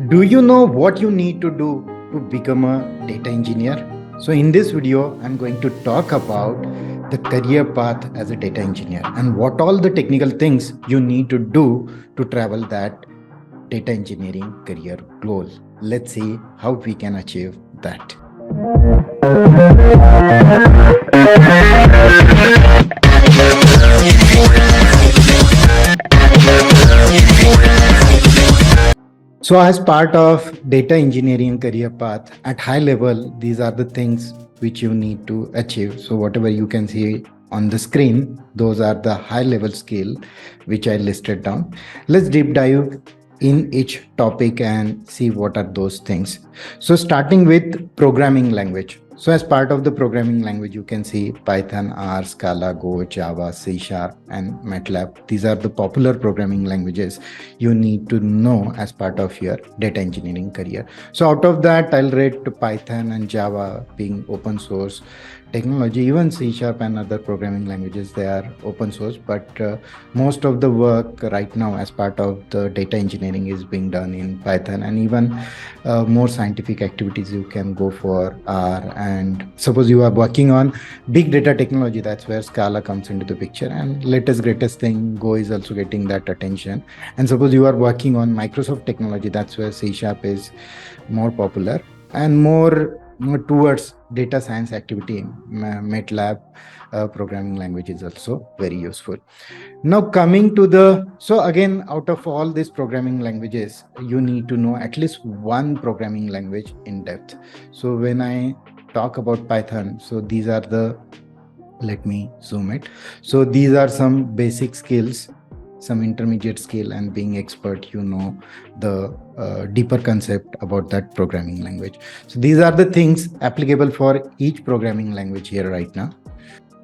Do you know what you need to do to become a data engineer? So, in this video, I'm going to talk about the career path as a data engineer and what all the technical things you need to do to travel that data engineering career goal. Let's see how we can achieve that. So, as part of data engineering career path at high level, these are the things which you need to achieve. So, whatever you can see on the screen, those are the high level skill which I listed down. Let's deep dive in each topic and see what are those things. So, starting with programming language. So, as part of the programming language, you can see Python, R, Scala, Go, Java, C Sharp, and MATLAB. These are the popular programming languages you need to know as part of your data engineering career. So, out of that, I'll rate Python and Java being open source technology. Even C Sharp and other programming languages, they are open source, but most of the work right now as part of the data engineering is being done in Python, and even more scientific activities you can go for R. And suppose you are working on big data technology, that's where Scala comes into the picture, and latest greatest thing, Go is also getting that attention. And suppose you are working on Microsoft technology, that's where C Sharp is more popular, and more towards data science activity, MATLAB programming language is also very useful. Now coming to so again, out of all these programming languages, you need to know at least one programming language in depth. So when I talk about Python, so these are let me zoom it. So these are some basic skills, some intermediate skill, and being expert, the deeper concept about that programming language. So these are the things applicable for each programming language here right now.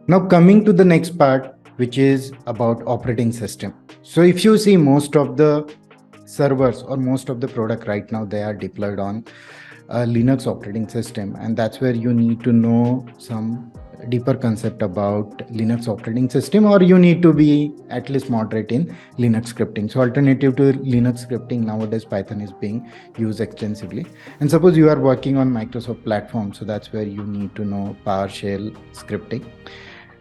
Now coming to the next part, which is about operating system. So if you see, most of the servers or most of the product right now, they are deployed on Linux operating system, and that's where you need to know some deeper concept about Linux operating system, or you need to be at least moderate in Linux scripting. So alternative to Linux scripting, nowadays Python is being used extensively. And suppose you are working on Microsoft platform, so that's where you need to know PowerShell scripting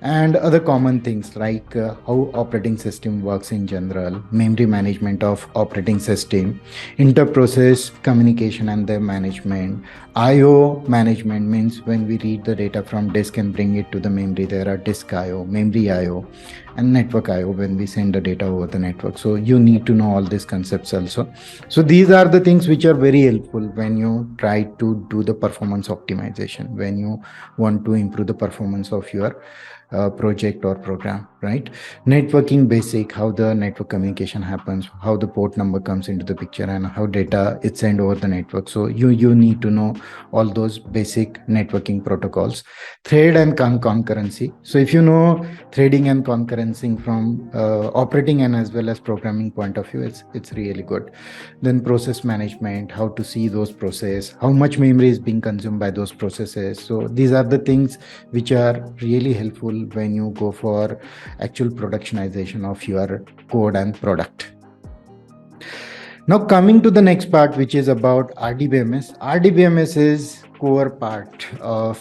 and other common things like how operating system works in general, memory management of operating system, inter-process communication and their management. IO management means when we read the data from disk and bring it to the memory, there are disk IO, memory IO, and network IO when we send the data over the network. So you need to know all these concepts also. So these are the things which are very helpful when you try to do the performance optimization, when you want to improve the performance of your project or program, right? Networking basic, how the network communication happens, how the port number comes into the picture, and how data is sent over the network. So you need to know all those basic networking protocols. Thread and concurrency. So if you know threading and concurrency from operating and as well as programming point of view, it's really good. Then process management, how to see those processes, how much memory is being consumed by those processes. So these are the things which are really helpful when you go for actual productionization of your code and product. Now coming to the next part, which is about RDBMS. RDBMS is core part of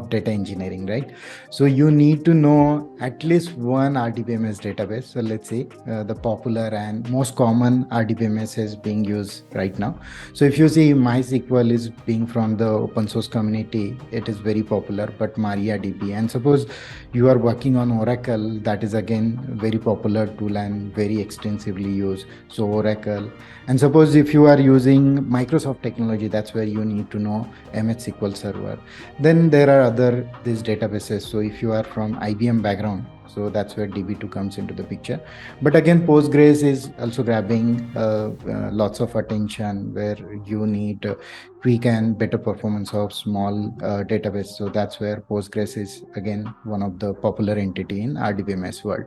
data engineering, right? So you need to know at least one RDBMS database. So let's say the popular and most common RDBMS is being used right now. So if you see, MySQL is being from the open source community, it is very popular, but MariaDB. And suppose you are working on Oracle, that is again very popular tool and very extensively used. So Oracle. And suppose if you are using Microsoft technology, that's where you need to know MS SQL Server. Then there are other these databases. So if you are from IBM background, so that's where DB2 comes into the picture. But again, Postgres is also grabbing lots of attention, where you need quick and better performance of small database. So that's where Postgres is again one of the popular entity in RDBMS world.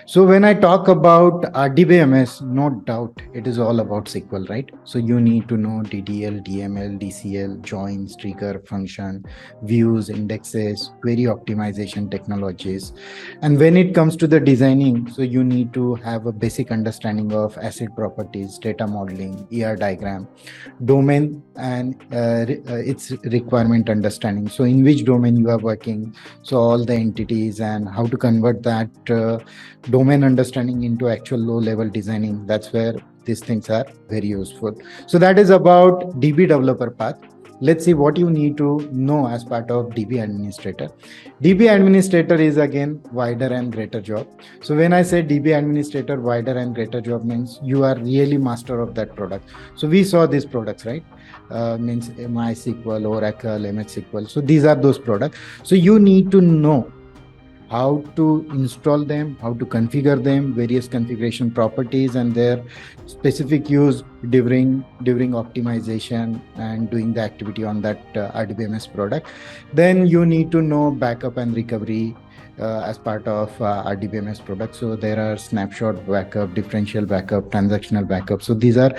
So when I talk about RDBMS, no doubt it is all about SQL, right? So you need to know DDL, DML, DCL, joins, trigger, function, views, indexes, query optimization technologies. And when it comes to the designing, so you need to have a basic understanding of acid properties, data modeling, diagram, domain, and its requirement understanding. So in which domain you are working, so all the entities and how to convert that domain understanding into actual low level designing. That's where these things are very useful. So that is about DB developer path. Let's see what you need to know as part of DB administrator. DB administrator is again wider and greater job. So when I say DB administrator, wider and greater job means you are really master of that product. So we saw these products, right? Means MySQL, Oracle, MS SQL. So these are those products. So you need to know how to install them, how to configure them, various configuration properties and their specific use during optimization and doing the activity on that RDBMS product. Then you need to know backup and recovery as part of RDBMS product. So there are snapshot backup, differential backup, transactional backup. So these are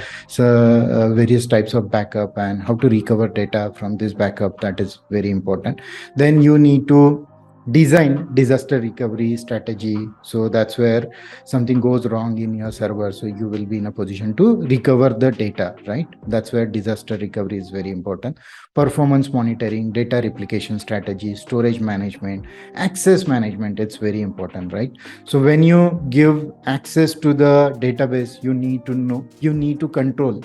various types of backup and how to recover data from this backup. That is very important. Then you need to design disaster recovery strategy. So that's where something goes wrong in your server, so you will be in a position to recover the data, right? That's where disaster recovery is very important. Performance monitoring, data replication strategy, storage management, access management, it's very important, right? So when you give access to the database, you need to know, you need to control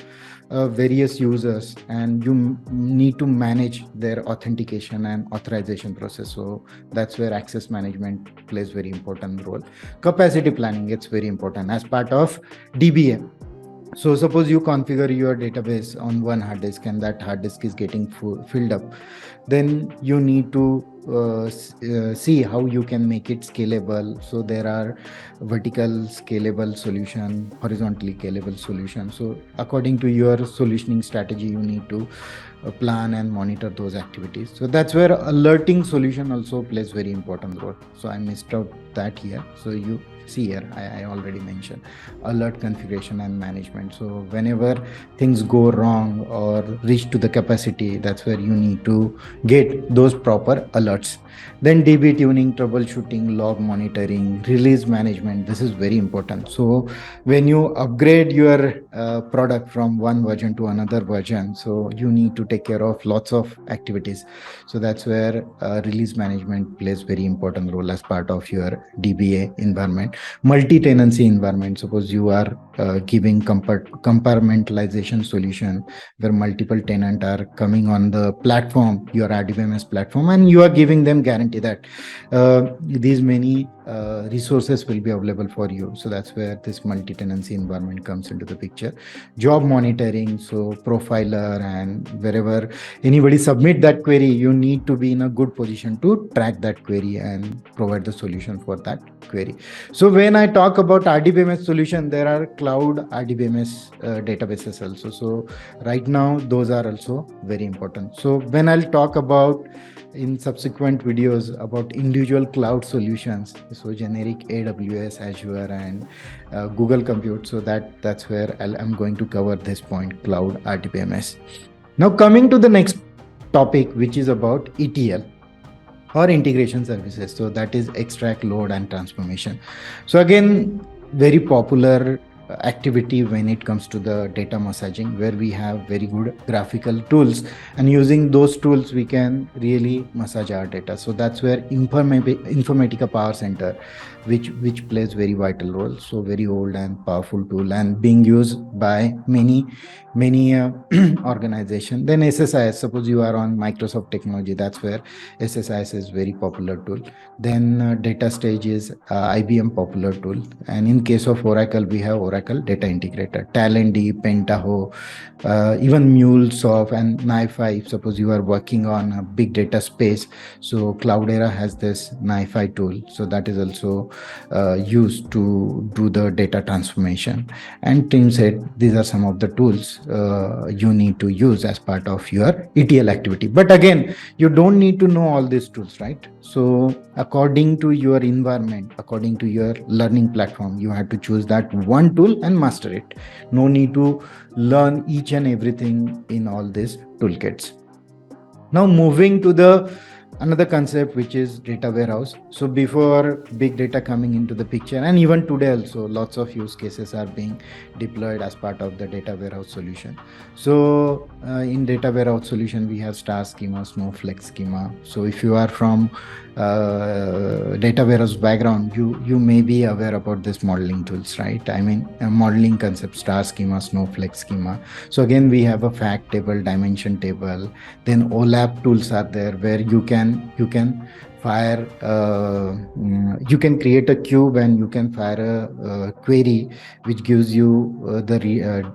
various users, and you need to manage their authentication and authorization process. So that's where access management plays very important role. Capacity planning, it's very important as part of DBM. So suppose you configure your database on one hard disk and that hard disk is getting filled up, then you need to see how you can make it scalable. So there are vertical scalable solution, horizontally scalable solution. So according to your solutioning strategy, you need to plan and monitor those activities. So that's where alerting solution also plays very important role. So I missed out that here. So you see here, I already mentioned alert configuration and management. So whenever things go wrong or reach to the capacity, that's where you need to get those proper alerts. Then DB tuning, troubleshooting, log monitoring, release management. This is very important. So when you upgrade your product from one version to another version, so you need to take care of lots of activities. So that's where release management plays very important role as part of your DBA environment. Multi-tenancy environment. Suppose you are giving compartmentalization solution where multiple tenants are coming on the platform, your RDBMS platform, and you are giving them guarantee that these many resources will be available for you. So that's where this multi-tenancy environment comes into the picture. Job monitoring, so profiler, and wherever anybody submit that query, you need to be in a good position to track that query and provide the solution for that query. So when I talk about RDBMS solution, there are cloud RDBMS databases also. So right now, those are also very important. So when I'll talk about in subsequent videos about individual cloud solutions, so generic AWS, Azure, and Google Compute, so that's where I'm going to cover this point, cloud RDBMS. Now coming to the next topic, which is about ETL or integration services. So that is extract, load, and transformation. So again, very popular activity when it comes to the data massaging, where we have very good graphical tools, and using those tools we can really massage our data. So that's where Informatica Power Center, which plays very vital role. So very old and powerful tool and being used by many organization. Then SSIS, suppose you are on Microsoft technology, that's where SSIS is very popular tool. Then data stage is IBM popular tool, and in case of Oracle, we have Oracle Data Integrator, Talend, Pentaho, even MuleSoft and NiFi. Suppose you are working on a big data space, so Cloudera has this NiFi tool. So that is also used to do the data transformation. And TeamSet, these are some of the tools you need to use as part of your ETL activity. But again, you don't need to know all these tools, right? So according to your environment, according to your learning platform, you have to choose that one tool and master it. No need to learn each and everything in all these toolkits. Now moving to the another concept which is data warehouse. So before big data coming into the picture, and even today also, lots of use cases are being deployed as part of the data warehouse solution. So in data warehouse solution, we have star schema, snowflake schema. So if you are from data warehouse background, you may be aware about this modeling tools, right? I mean, modeling concept, star schema, snowflake schema. So again, we have a fact table, dimension table. Then OLAP tools are there where you can fire you can create a cube and you can fire a query which gives you the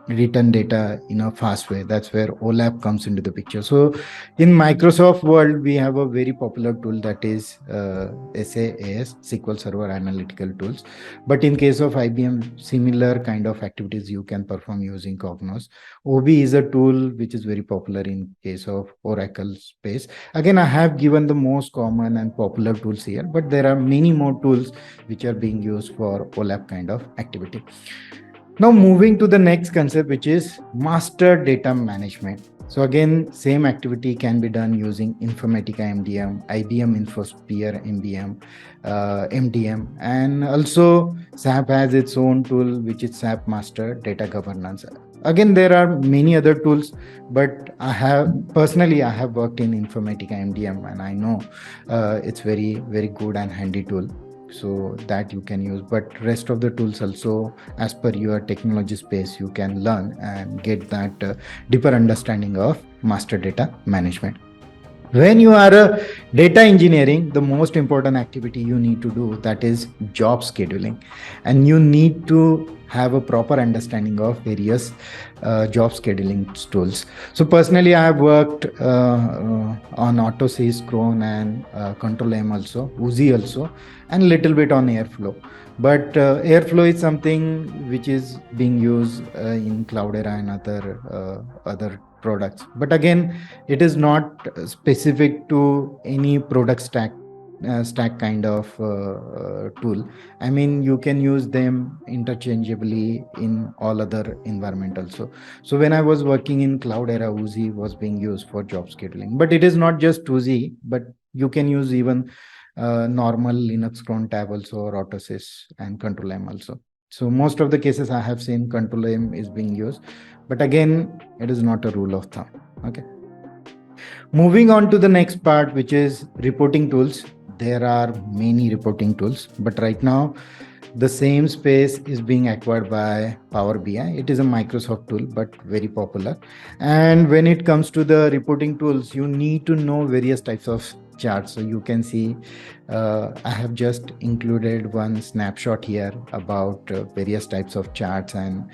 return data in a fast way. That's where OLAP comes into the picture. So in Microsoft world, we have a very popular tool that is SaaS, SQL Server Analytical Tools. But in case of IBM, similar kind of activities you can perform using Cognos. OB is a tool which is very popular in case of Oracle space. Again, I have given the most common and popular tools here, but there are many more tools which are being used for OLAP kind of activity. Now moving to the next concept, which is master data management. So again, same activity can be done using Informatica MDM, IBM InfoSphere MDM, and also SAP has its own tool, which is SAP Master Data Governance. Again, there are many other tools, but I have worked in Informatica MDM, and I know it's very, very good and handy tool. So that you can use, but rest of the tools also, as per your technology space, you can learn and get that deeper understanding of master data management. When you are a data engineering, the most important activity you need to do, that is job scheduling, and you need to have a proper understanding of various job scheduling tools. So personally, I have worked on AutoSys, Cron, and Control M also, Uzi also, and little bit on Airflow. But Airflow is something which is being used in Cloudera and other products. But again, it is not specific to any product stack kind of tool. I mean, you can use them interchangeably in all other environment also. So when I was working in Cloudera, Uzi was being used for job scheduling. But it is not just Uzi, but you can use even normal Linux cron tab also, or AutoSys and Control M also. So most of the cases I have seen Control M is being used, but again, it is not a rule of thumb. Okay. Moving on to the next part, which is reporting tools. There are many reporting tools, but right now the same space is being acquired by Power BI. It is a Microsoft tool, but very popular. And when it comes to the reporting tools, you need to know various types of charts. So you can see I have just included one snapshot here about various types of charts and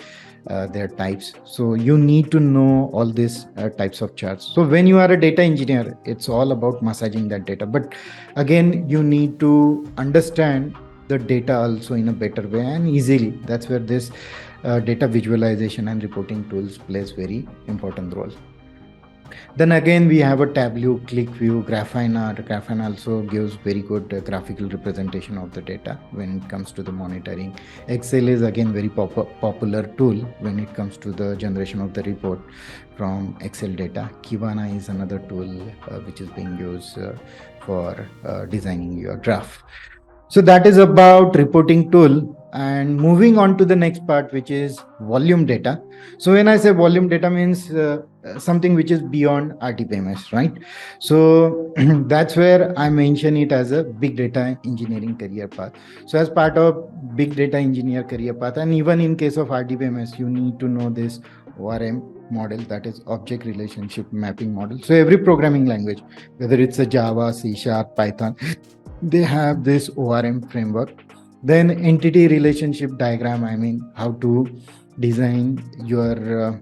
their types. So you need to know all these types of charts. So when you are a data engineer, it's all about massaging that data. But again, you need to understand the data also in a better way and easily. That's where this data visualization and reporting tools plays very important role. Then again, we have a Tableau, ClickView, Grafana. Grafana also gives very good graphical representation of the data when it comes to the monitoring. Excel is again very popular tool when it comes to the generation of the report from Excel data. Kibana is another tool which is being used for designing your graph. So that is about reporting tool. And moving on to the next part, which is volume data. So when I say volume data, means something which is beyond RDBMS, right? So that's where I mention it as a big data engineering career path. So as part of big data engineer career path, and even in case of RDBMS, you need to know this ORM model, that is object relationship mapping model. So every programming language, whether it's a Java, C#, Python, they have this ORM framework. Then entity relationship diagram, I mean, how to design your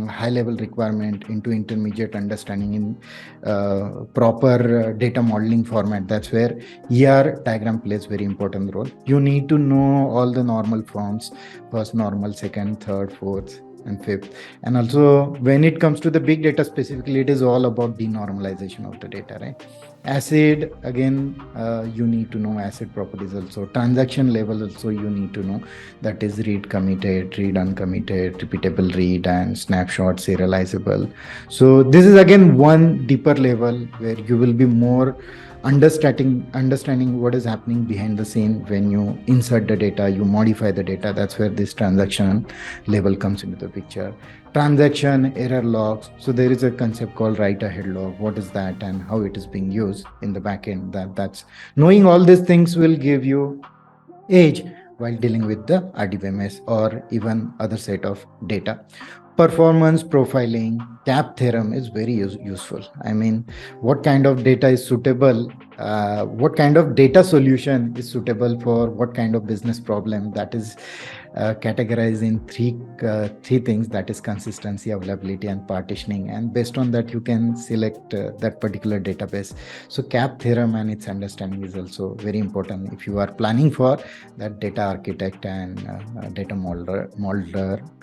high level requirement into intermediate understanding in proper data modeling format. That's where ER diagram plays very important role. You need to know all the normal forms, first normal, second, third, fourth, and fifth. And also when it comes to the big data specifically, it is all about denormalization of the data, right? Acid, again, you need to know acid properties also. Transaction level also you need to know, that is read committed, read uncommitted, repeatable read, and snapshot serializable. So this is again one deeper level where you will be more understanding what is happening behind the scene when you insert the data, you modify the data. That's where this transaction level comes into the picture. Transaction error logs. So there is a concept called write ahead log. What is that and how it is being used in the backend? That's knowing all these things will give you edge while dealing with the RDBMS or even other set of data. Performance profiling, CAP theorem is very useful. I mean, what kind of data is suitable? What kind of data solution is suitable for what kind of business problem? That is categorized in three things, that is consistency, availability, and partitioning. And based on that, you can select that particular database. So CAP theorem and its understanding is also very important if you are planning for that data architect and data molder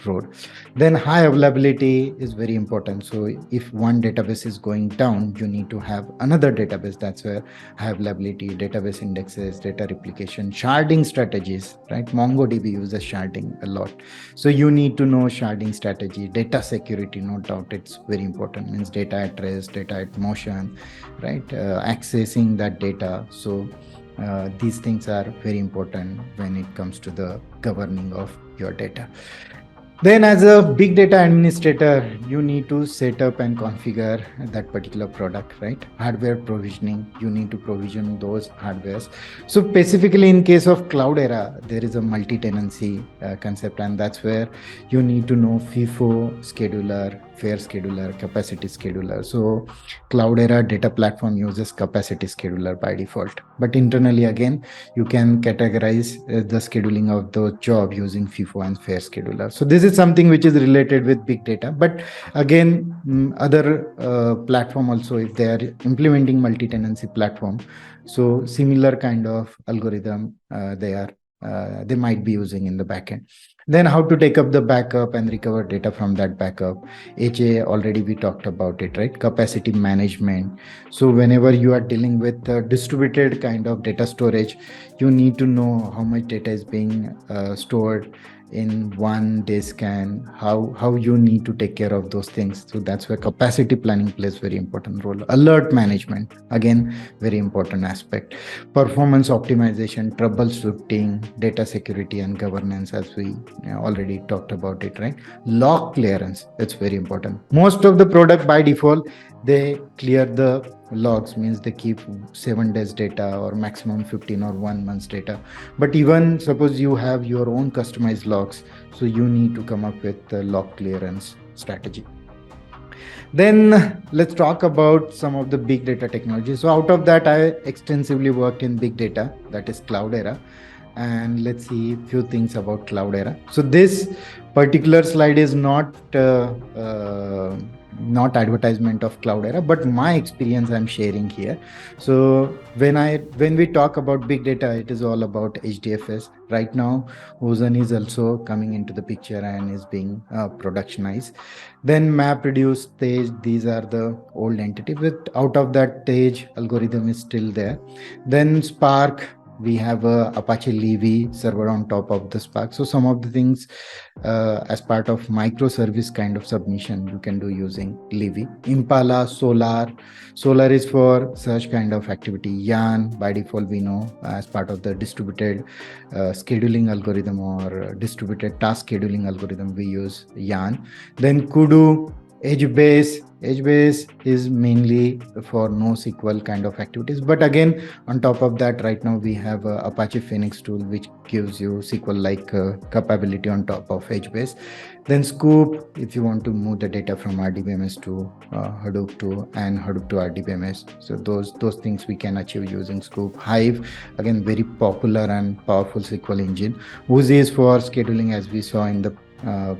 role. Then high availability is very important. So if one database is going down, you need to have another database. That's where high availability, database indexes, data replication, sharding strategies, right? MongoDB uses sharding a lot. So you need to know sharding strategy. Data security, no doubt, it's very important. Means data at rest, data at motion, right? Accessing that data. So these things are very important when it comes to the governing of your data. Then as a big data administrator, you need to set up and configure that particular product, right? Hardware provisioning, you need to provision those hardwares. So specifically in case of Cloudera, there is a multi-tenancy concept, and that's where you need to know FIFO scheduler, fair scheduler, capacity scheduler. So Cloudera data platform uses capacity scheduler by default, but internally again, you can categorize the scheduling of the job using FIFO and fair scheduler. So this is something which is related with big data, but again, other platform also, if they are implementing multi-tenancy platform, so similar kind of algorithm they might be using in the backend. Then how to take up the backup and recover data from that backup. HA, already we talked about it, right? Capacity management. So whenever you are dealing with distributed kind of data storage, you need to know how much data is being stored in one disk and how you need to take care of those things. So that's where capacity planning plays very important role. Alert management, again, very important aspect. Performance optimization, troubleshooting, data security and governance, as we already talked about it, right? Log clearance, that's very important. Most of the product by default, they clear the logs, means they keep 7 days data or maximum 15 or 1 month's data. But even suppose you have your own customized logs, so you need to come up with the log clearance strategy. Then let's talk about some of the big data technologies. So out of that, I extensively worked in big data, that is Cloudera. And let's see a few things about Cloudera. So this particular slide is not advertisement of Cloudera, but my experience I'm sharing here. So when we talk about big data, it is all about HDFS. Right now, Ozen is also coming into the picture and is being productionized. Then MapReduce, Tej, these are the old entity. But out of that, Tej algorithm is still there. Then Spark, we have a Apache Levy server on top of the Spark. So some of the things as part of microservice kind of submission you can do using Levy. Impala, Solar. Solar is for such kind of activity. Yarn, by default, we know as part of the distributed scheduling algorithm or distributed task scheduling algorithm, we use Yarn. Then Kudu, HBase is mainly for NoSQL kind of activities. But again, on top of that, right now we have Apache Phoenix tool, which gives you SQL-like capability on top of HBase. Then Scoop, if you want to move the data from RDBMS to Hadoop to RDBMS. So those things we can achieve using Scoop. Hive, again, very popular and powerful SQL engine. Woozy is for scheduling, as we saw in the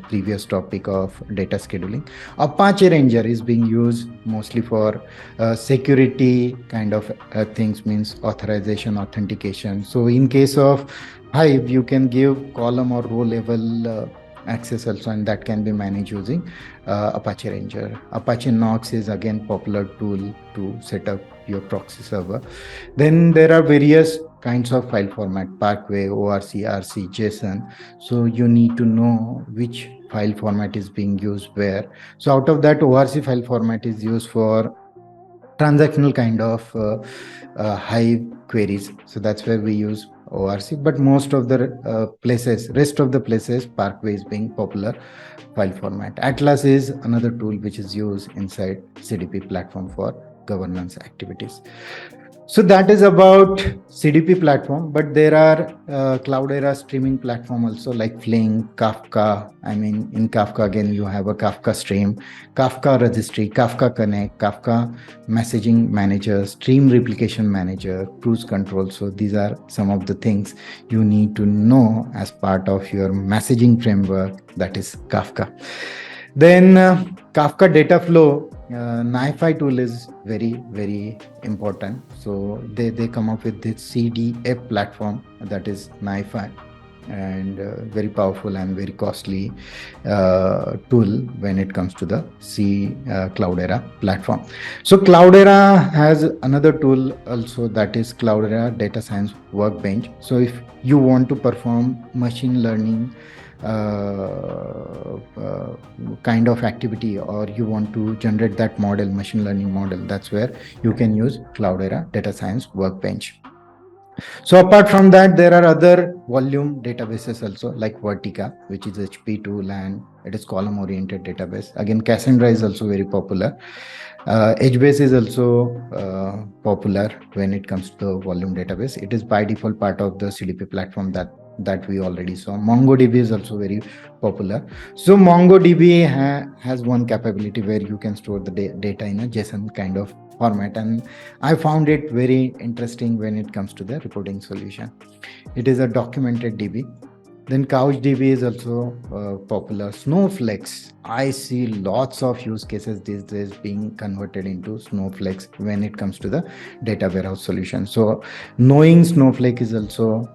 previous topic of data scheduling. Apache Ranger is being used mostly for security kind of things, means authorization, authentication. So in case of Hive, you can give column or row level access also, and that can be managed using Apache Ranger. Apache Nox is again popular tool to set up your proxy server. Then there are various kinds of file format: Parquet, ORC, RC, JSON. So you need to know which file format is being used where. So out of that, ORC file format is used for transactional kind of high queries. So that's where we use ORC. But most of the rest of the places, Parkway is being popular file format. Atlas is another tool which is used inside CDP platform for governance activities. So that is about CDP platform, but there are Cloudera streaming platform also, like Flink, Kafka. I mean, in Kafka, again, you have a Kafka stream, Kafka registry, Kafka Connect, Kafka messaging manager, stream replication manager, cruise control. So these are some of the things you need to know as part of your messaging framework, that is Kafka. Then Kafka data flow, NiFi tool is very, very important. So they come up with this CDF platform, that is NiFi, and very powerful and very costly tool when it comes to the Cloudera platform. So Cloudera has another tool also, that is Cloudera Data Science Workbench. So if you want to perform machine learning kind of activity, or you want to generate that model, machine learning model, that's where you can use Cloudera Data Science Workbench. So apart from that, there are other volume databases also, like Vertica, which is HP tool, and it is column oriented database. Again, Cassandra is also very popular. HBase is also popular when it comes to the volume database. It is by default part of the CDP platform that we already saw. MongoDB is also very popular. So MongoDB has one capability where you can store the data in a JSON kind of format, and I found it very interesting when it comes to the reporting solution. It is a documented DB. Then CouchDB is also popular. Snowflakes, I see lots of use cases these days being converted into Snowflakes when it comes to the data warehouse solution. So knowing Snowflake is also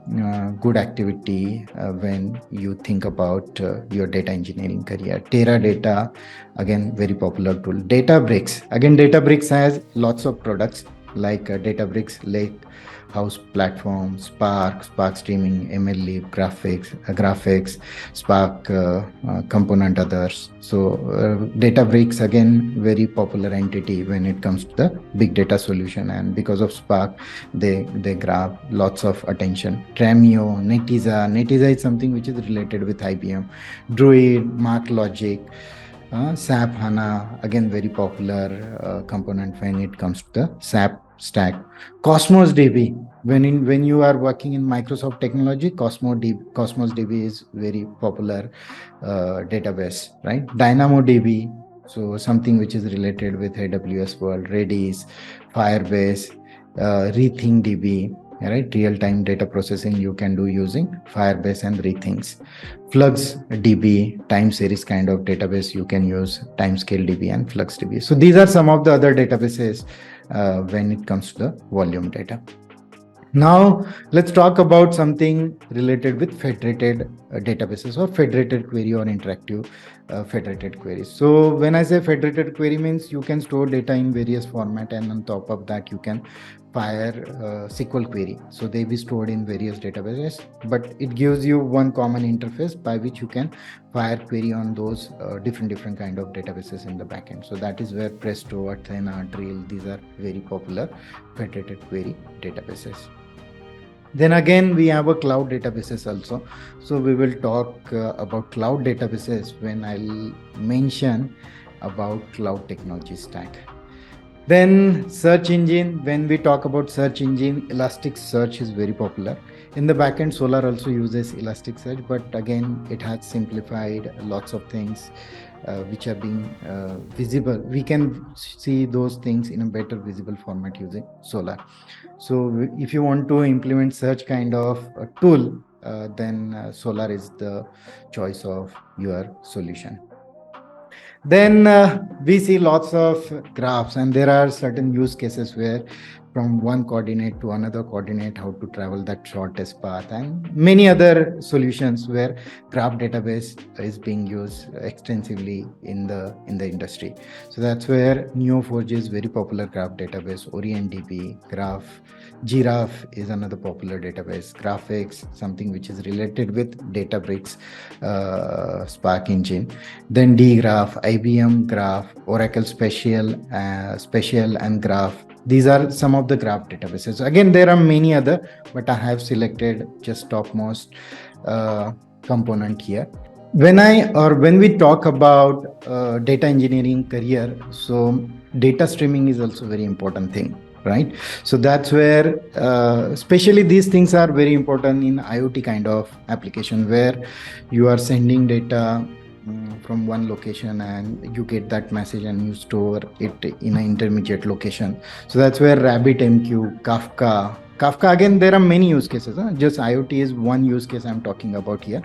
good activity when you think about your data engineering career. Teradata, again, very popular tool. Databricks, again, Databricks has lots of products like Databricks Lake House platform, Spark streaming, MLlib, graphics, Spark component others. So Databricks, again, very popular entity when it comes to the big data solution, and because of Spark, they grab lots of attention. Dremio, Netezza is something which is related with IBM. Druid, MarkLogic, SAP HANA, again, very popular component when it comes to the SAP stack. Cosmos DB, when you are working in Microsoft technology, Cosmos DB is very popular database, right? DynamoDB, so something which is related with AWS world. Redis, Firebase, RethinkDB, right? Real-time data processing you can do using Firebase and Rethinks. FluxDB, time series kind of database you can use, TimescaleDB and FluxDB. So these are some of the other databases when it comes to the volume data. Now let's talk about something related with federated databases, or federated query, or interactive federated queries. So when I say federated query, means you can store data in various format, and on top of that you can fire SQL query. So they be stored in various databases, but it gives you one common interface by which you can fire query on those different kind of databases in the backend. So that is where Presto, Athena, Drill, these are very popular federated query databases. Then again, we have a cloud databases also. So we will talk about cloud databases when I'll mention about cloud technology stack. Then search engine, when we talk about search engine, Elasticsearch is very popular. In the backend, Solar also uses Elasticsearch, but again, it has simplified lots of things which are being visible. We can see those things in a better visible format using Solar. So if you want to implement such kind of a tool, then Solar is the choice of your solution. Then we see lots of graphs, and there are certain use cases where from one coordinate to another coordinate, how to travel that shortest path, and many other solutions where graph database is being used extensively in the industry. So that's where Neo4j is very popular graph database. OrientDB, Graph, Giraffe is another popular database. Graphics, something which is related with Databricks, Spark engine. Then dgraph, IBM Graph, Oracle Special and Graph. These are some of the graph databases. Again, there are many other, but I have selected just topmost component here. When we talk about data engineering career, so data streaming is also very important thing, right? So that's where especially these things are very important in IoT kind of application, where you are sending data from one location and you get that message and you store it in an intermediate location. So that's where RabbitMQ, Kafka, again, there are many use cases. Just IoT is one use case I'm talking about here.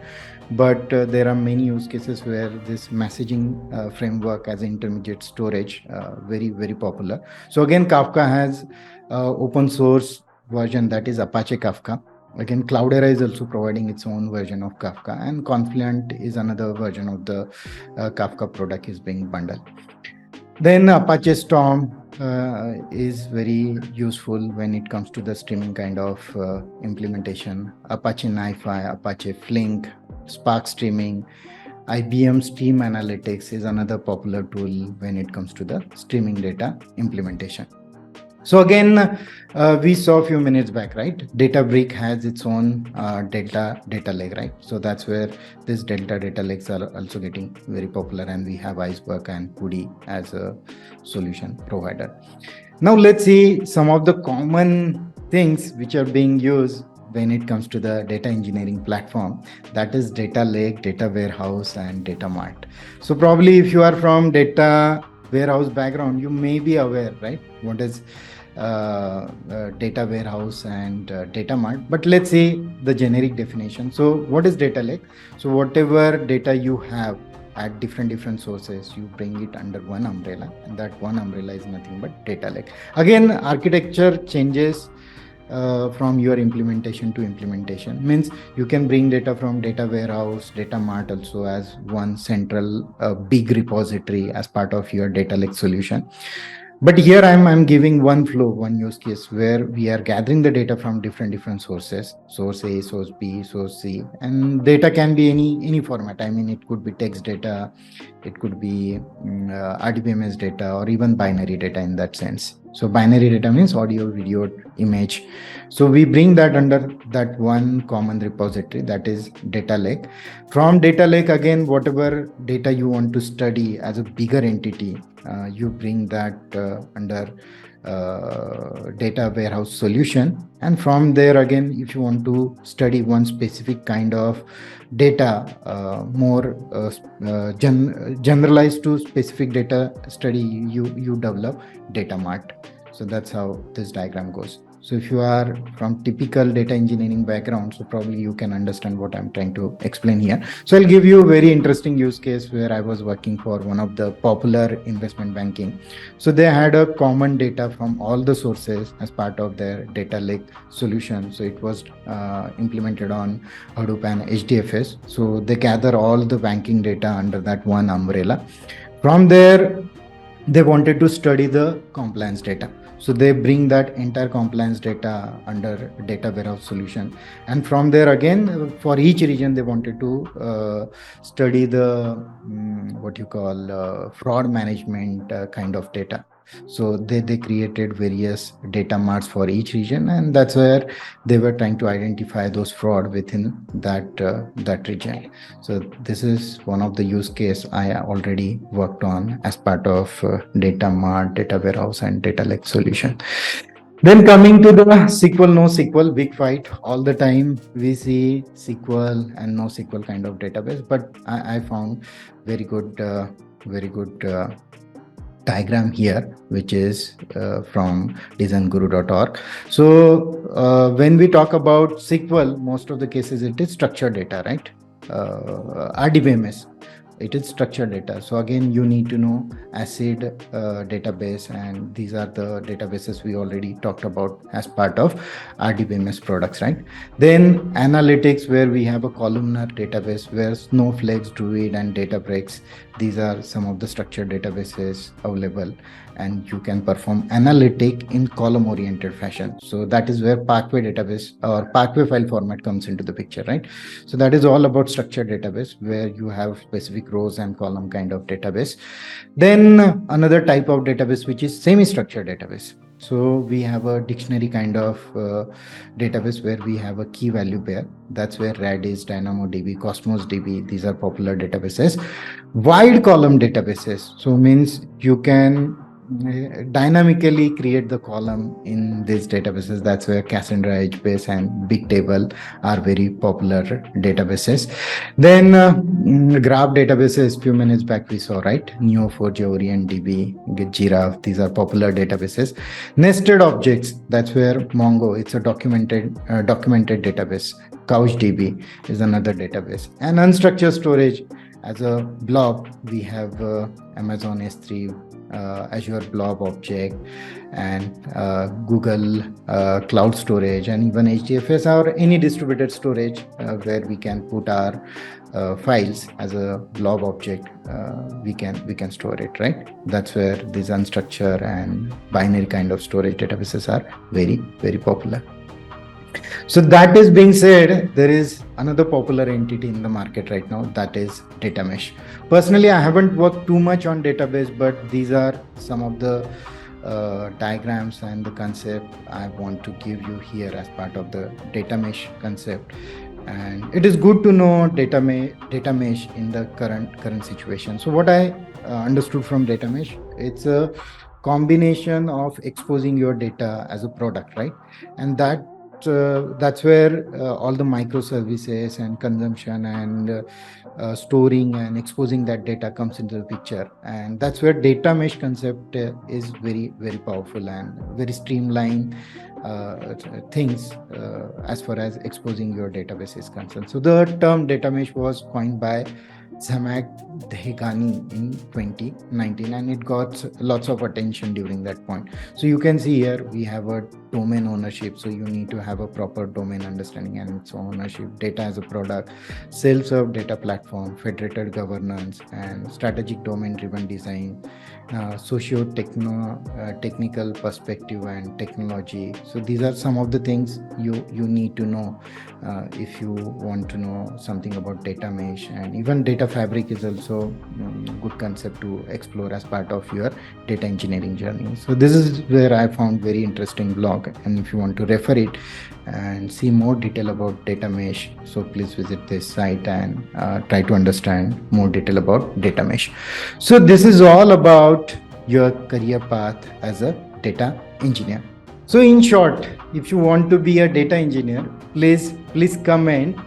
But there are many use cases where this messaging framework as intermediate storage, very, very popular. So again, Kafka has open source version, that is Apache Kafka. Again, Cloudera is also providing its own version of Kafka, and Confluent is another version of the Kafka product is being bundled. Then Apache Storm is very useful when it comes to the streaming kind of implementation. Apache NiFi, Apache Flink, Spark Streaming, IBM Stream Analytics is another popular tool when it comes to the streaming data implementation. So again, we saw a few minutes back, right? Databricks has its own data lake, right? So that's where this data lakes are also getting very popular, and we have Iceberg and Kudi as a solution provider. Now let's see some of the common things which are being used when it comes to the data engineering platform, that is data lake, data warehouse, and data mart. So probably if you are from data warehouse background, you may be aware, right, what is data warehouse and data mart. But let's see the generic definition. So what is data lake? So whatever data you have at different sources, you bring it under one umbrella, and that one umbrella is nothing but data lake. Again, architecture changes from your implementation to implementation. Means you can bring data from data warehouse, data mart also as one central big repository as part of your data lake solution. But here I'm giving one flow, one use case where we are gathering the data from different sources, source A, source B, source C, and data can be any format. I mean, it could be text data, it could be RDBMS data, or even binary data in that sense. So binary data means audio, video, image. So we bring that under that one common repository, that is data lake. From data lake, again, whatever data you want to study as a bigger entity, you bring that under data warehouse solution. And from there, again, if you want to study one specific kind of data, more generalized to specific data study, you develop data mart. So that's how this diagram goes. So if you are from typical data engineering background, so probably you can understand what I'm trying to explain here. So I'll give you a very interesting use case where I was working for one of the popular investment banking. So they had a common data from all the sources as part of their data lake solution. So it was implemented on Hadoop and HDFS. So they gather all the banking data under that one umbrella. From there, they wanted to study the compliance data. So they bring that entire compliance data under data warehouse solution. And from there, again, for each region, they wanted to study the what you call fraud management kind of data. So they created various data marts for each region, and that's where they were trying to identify those fraud within that region. So this is one of the use case I already worked on as part of data mart, data warehouse, and data lake solution. Then coming to the SQL, NoSQL, big fight all the time. We see SQL and NoSQL kind of database, but I found very good diagram here, which is from designguru.org. So when we talk about SQL, most of the cases it is structured data, right? RDBMS. it is structured data. So again, you need to know ACID database, and these are the databases we already talked about as part of RDBMS products, right? Then analytics, where we have a columnar database where Snowflake, Druid, and Databricks, these are some of the structured databases available, and you can perform analytic in column oriented fashion. So that is where Parquet database or Parquet file format comes into the picture, right? So that is all about structured database, where you have specific rows and column kind of database. Then another type of database, which is semi-structured database. So we have a dictionary kind of database where we have a key value pair. That's where Redis, DynamoDB, Cosmos DB, these are popular databases. Wide column databases, so means you can dynamically create the column in these databases. That's where Cassandra, HBase, and Bigtable are very popular databases. Then graph databases, few minutes back we saw, right? Neo4j, OrientDB, Giraffe, these are popular databases. Nested objects, that's where Mongo, it's a documented database. CouchDB is another database. And unstructured storage, as a blob, we have Amazon S3, Azure Blob Object, and Google Cloud Storage, and even HDFS or any distributed storage where we can put our files as a blob object. We can store it, right? That's where these unstructured and binary kind of storage databases are very, very popular. So that is being said, there is another popular entity in the market right now, that is data mesh. Personally, I haven't worked too much on database, but these are some of the diagrams and the concept I want to give you here as part of the data mesh concept. And it is good to know data mesh in the current situation. So what I understood from data mesh, it's a combination of exposing your data as a product, right? And that's where all the microservices and consumption and storing and exposing that data comes into the picture. And that's where data mesh concept is very, very powerful and very streamlined things as far as exposing your database is concerned. So the term data mesh was coined by Zhamak Dehghani in 2019, and it got lots of attention during that point. So you can see here we have a domain ownership. So you need to have a proper domain understanding and its ownership, data as a product, self-serve data platform, federated governance, and strategic domain-driven design, socio-technical perspective and technology. So these are some of the things you need to know if you want to know something about data mesh. And even data fabric is also a good concept to explore as part of your data engineering journey. So this is where I found very interesting blog, and if you want to refer it and see more detail about data mesh, so please visit this site and try to understand more detail about data mesh. So this is all about your career path as a data engineer. So in short, if you want to be a data engineer, please comment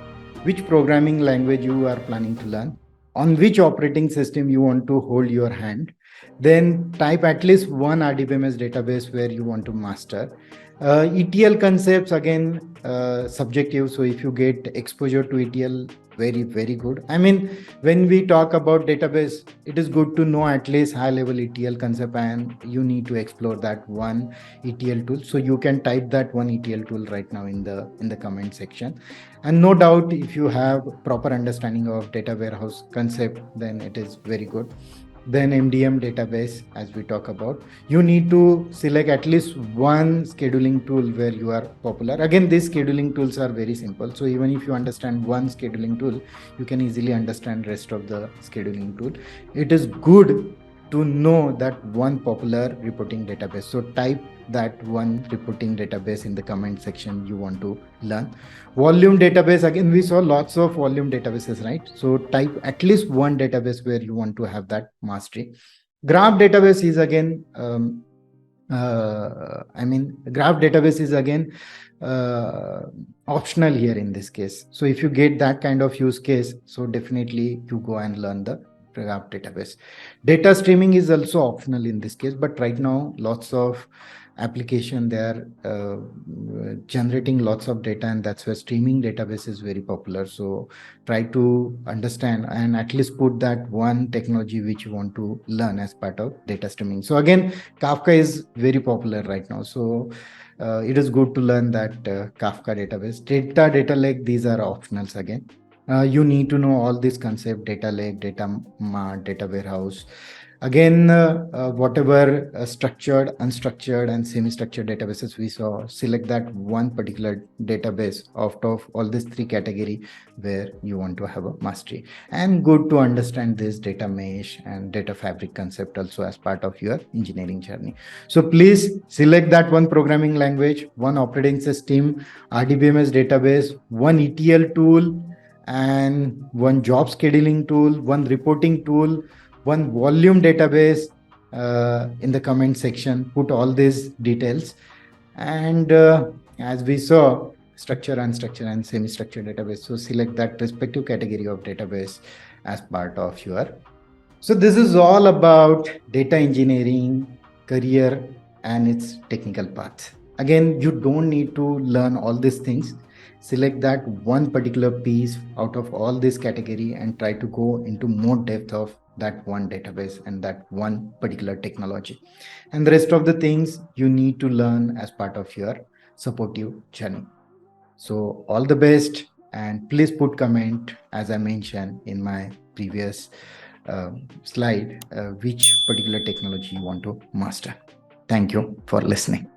which programming language you are planning to learn, on which operating system you want to hold your hand. Then type at least one RDBMS database where you want to master. ETL concepts, again, subjective. So if you get exposure to ETL, very, very good. I mean, when we talk about database, it is good to know at least high level ETL concept, and you need to explore that one ETL tool. So you can type that one ETL tool right now in the comment section. And no doubt, if you have proper understanding of data warehouse concept, then it is very good. Then MDM database, as we talk about, you need to select at least one scheduling tool where you are popular. Again, these scheduling tools are very simple. So even if you understand one scheduling tool, you can easily understand rest of the scheduling tool. It is good to know that one popular reporting database. So type that one reporting database in the comment section you want to learn. Volume database, again, we saw lots of volume databases, right? So type at least one database where you want to have that mastery. Graph database is again, graph database is again optional here in this case. So if you get that kind of use case, so definitely you go and learn the graph database. Data streaming is also optional in this case, but right now lots of application they are generating lots of data, and that's where streaming database is very popular. So try to understand and at least put that one technology which you want to learn as part of data streaming. So again, Kafka is very popular right now, so it is good to learn that Kafka database. Data lake, these are optionals again. You need to know all these concept: data lake, data mart, data warehouse. Again, whatever structured, unstructured, and semi-structured databases we saw, select that one particular database out of all these three category where you want to have a mastery. And good to understand this data mesh and data fabric concept also as part of your engineering journey. So please select that one programming language, one operating system, RDBMS database, one ETL tool, and one job scheduling tool, one reporting tool, one volume database. In the comment section, put all these details. And as we saw, structure, unstructured, and semi-structured database. So select that respective category of database as part of your. So this is all about data engineering career and its technical path. Again, you don't need to learn all these things. Select that one particular piece out of all this category and try to go into more depth of that one database and that one particular technology. And the rest of the things you need to learn as part of your supportive journey. So all the best, and please put comment, as I mentioned in my previous slide, which particular technology you want to master. Thank you for listening.